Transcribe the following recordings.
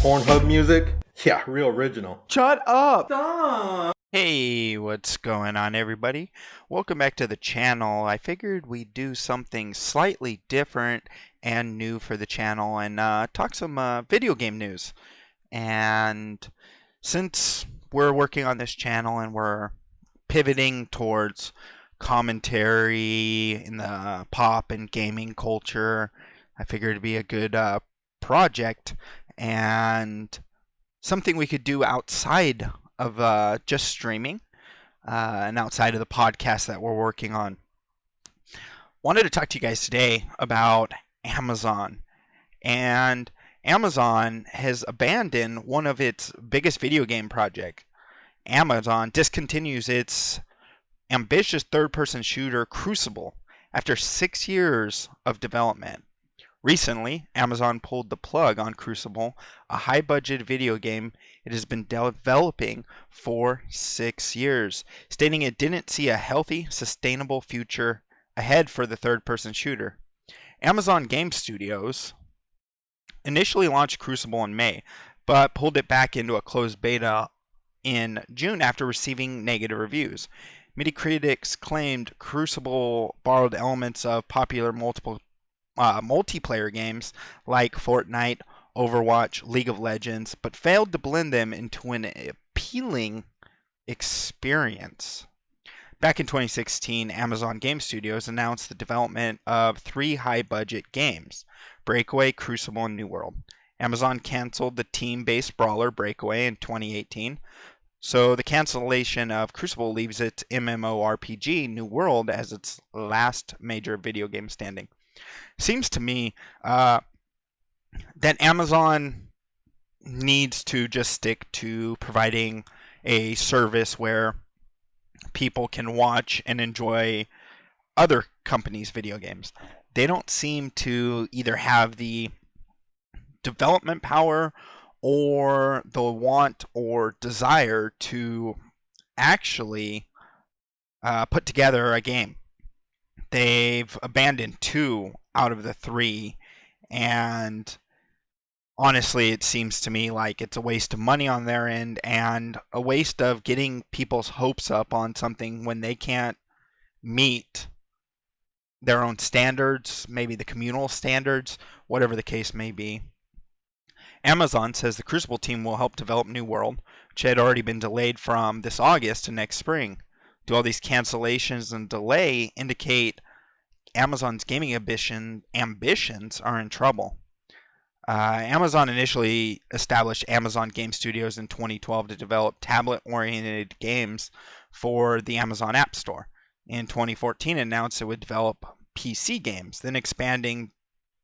Pornhub music? Yeah, real original. Shut up! Stop! Hey, what's going on, everybody? Welcome back to the channel. I figured we'd do something slightly different and new for the channel and talk some video game news. And since we're working on this channel and we're pivoting towards commentary in the pop and gaming culture, I figured it'd be a good project and something we could do outside of just streaming and outside of the podcast that we're working on. Wanted to talk to you guys today about Amazon. And Amazon has abandoned one of its biggest video game projects. Amazon discontinues its ambitious third-person shooter Crucible after 6 years of development. Recently, Amazon pulled the plug on Crucible, a high-budget video game it has been developing for 6 years, stating it didn't see a healthy, sustainable future ahead for the third-person shooter. Amazon Game Studios initially launched Crucible in May, but pulled it back into a closed beta in June after receiving negative reviews. Many critics claimed Crucible borrowed elements of popular multiplayer games like Fortnite, Overwatch, League of Legends, but failed to blend them into an appealing experience. Back in 2016, Amazon Game Studios announced the development of 3 high-budget games, Breakaway, Crucible, and New World. Amazon canceled the team-based brawler Breakaway in 2018, so the cancellation of Crucible leaves its MMORPG New World as its last major video game standing. Seems to me that Amazon needs to just stick to providing a service where people can watch and enjoy other companies' video games. They don't seem to either have the development power or the want or desire to actually put together a game. They've abandoned 2 out of the 3, and honestly, it seems to me like it's a waste of money on their end and a waste of getting people's hopes up on something when they can't meet their own standards, maybe the communal standards, whatever the case may be. Amazon says the Crucible team will help develop New World, which had already been delayed from this August to next spring. Do all these cancellations and delay indicate Amazon's gaming ambitions are in trouble? Amazon initially established Amazon Game Studios in 2012 to develop tablet-oriented games for the Amazon App Store. In 2014, it announced it would develop PC games, then expanding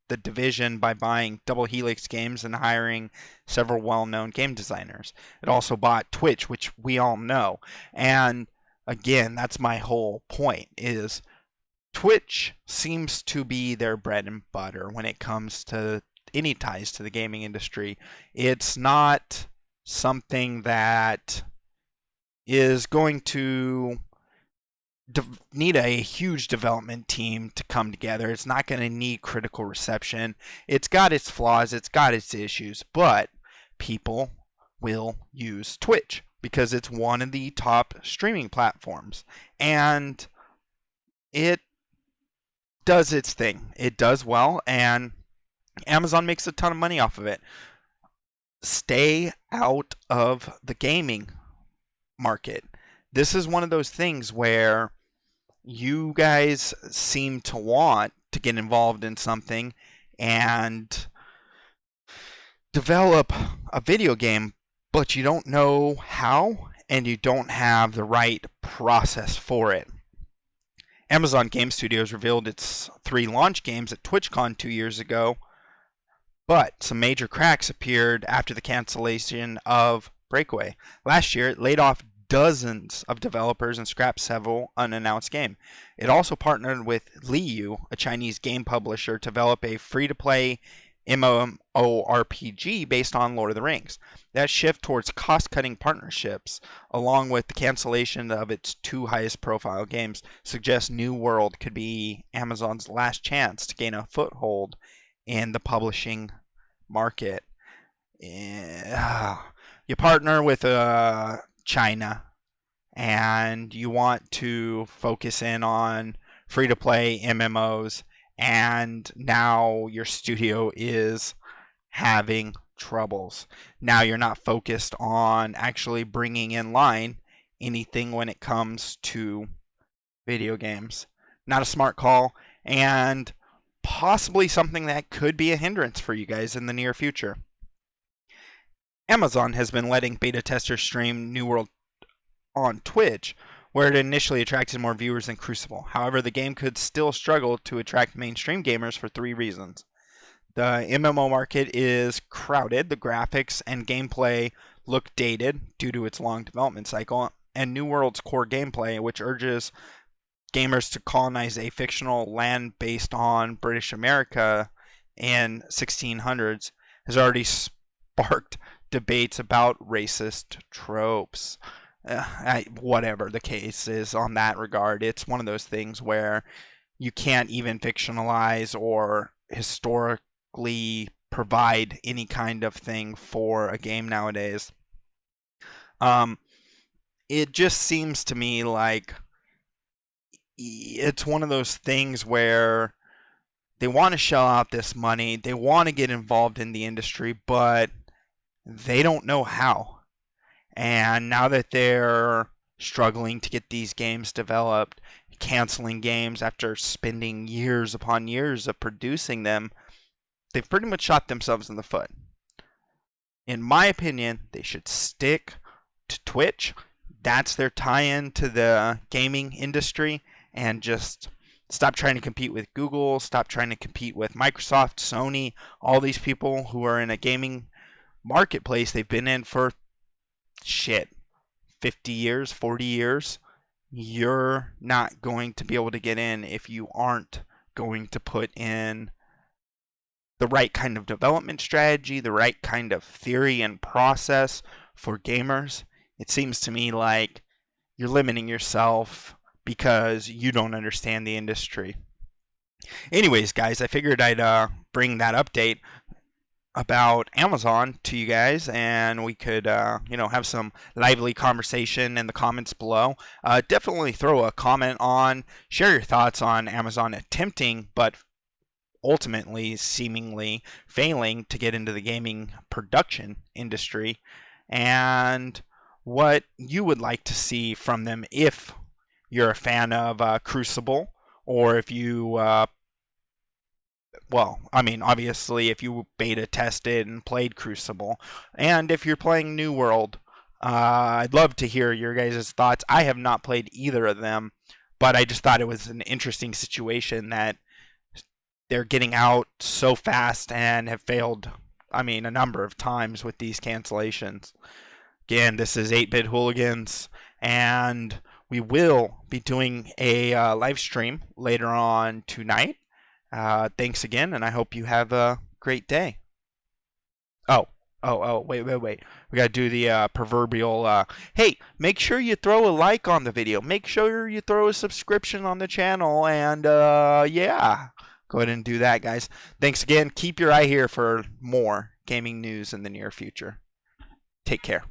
the division by buying Double Helix Games and hiring several well-known game designers. It also bought Twitch, which we all know. And again, that's my whole point, is Twitch seems to be their bread and butter when it comes to any ties to the gaming industry. It's not something that is going to need a huge development team to come together. It's not going to need critical reception. It's got its flaws, it's got its issues, but people will use Twitch because it's one of the top streaming platforms, and it does its thing. It does well, and Amazon makes a ton of money off of it. Stay out of the gaming market. This is one of those things where you guys seem to want to get involved in something and develop a video game, but you don't know how and you don't have the right process for it. Amazon Game Studios revealed its 3 launch games at TwitchCon 2 years ago, but some major cracks appeared after the cancellation of Breakaway. Last year, it laid off dozens of developers and scrapped several unannounced games. It also partnered with Liu, a Chinese game publisher, to develop a free-to-play MMORPG based on Lord of the Rings. That shift towards cost-cutting partnerships, along with the cancellation of its 2 highest-profile games, suggests New World could be Amazon's last chance to gain a foothold in the publishing market. you partner with China and you want to focus in on free to play MMOs, and now your studio is having troubles. Now you're not focused on actually bringing in line anything when it comes to video games. Not a smart call, and possibly something that could be a hindrance for you guys in the near future. Amazon has been letting beta testers stream New World on Twitch, where it initially attracted more viewers than Crucible. However, the game could still struggle to attract mainstream gamers for three reasons. The MMO market is crowded, the graphics and gameplay look dated due to its long development cycle, and New World's core gameplay, which urges gamers to colonize a fictional land based on British America in 1600s, has already sparked debates about racist tropes. Whatever the case is on that regard, it's one of those things where you can't even fictionalize or historically provide any kind of thing for a game nowadays. It just seems to me like it's one of those things where they want to shell out this money, they want to get involved in the industry, but they don't know how. And now that they're struggling to get these games developed, canceling games after spending years upon years of producing them, they've pretty much shot themselves in the foot. In my opinion, they should stick to Twitch. That's their tie-in to the gaming industry, and just stop trying to compete with Google, stop trying to compete with Microsoft, Sony, all these people who are in a gaming marketplace they've been in for 50 years, 40 years. You're not going to be able to get in if you aren't going to put in the right kind of development strategy, the right kind of theory and process for gamers. It seems to me like you're limiting yourself because you don't understand the industry. Anyways, guys, I figured I'd bring that update about Amazon to you guys, and we could, have some lively conversation in the comments below. Definitely throw a comment on, share your thoughts on Amazon attempting, but ultimately seemingly failing to get into the gaming production industry, and what you would like to see from them if you're a fan of Crucible, or if you obviously, if you beta tested and played Crucible, and if you're playing New World, I'd love to hear your guys' thoughts. I have not played either of them, but I just thought it was an interesting situation that they're getting out so fast and have failed, a number of times with these cancellations. Again, this is 8-Bit Hooligans, and we will be doing a live stream later on tonight. Thanks again, and I hope you have a great day. Wait. We gotta do the proverbial, hey, make sure you throw a like on the video. Make sure you throw a subscription on the channel, and yeah. Go ahead and do that, guys. Thanks again. Keep your eye here for more gaming news in the near future. Take care.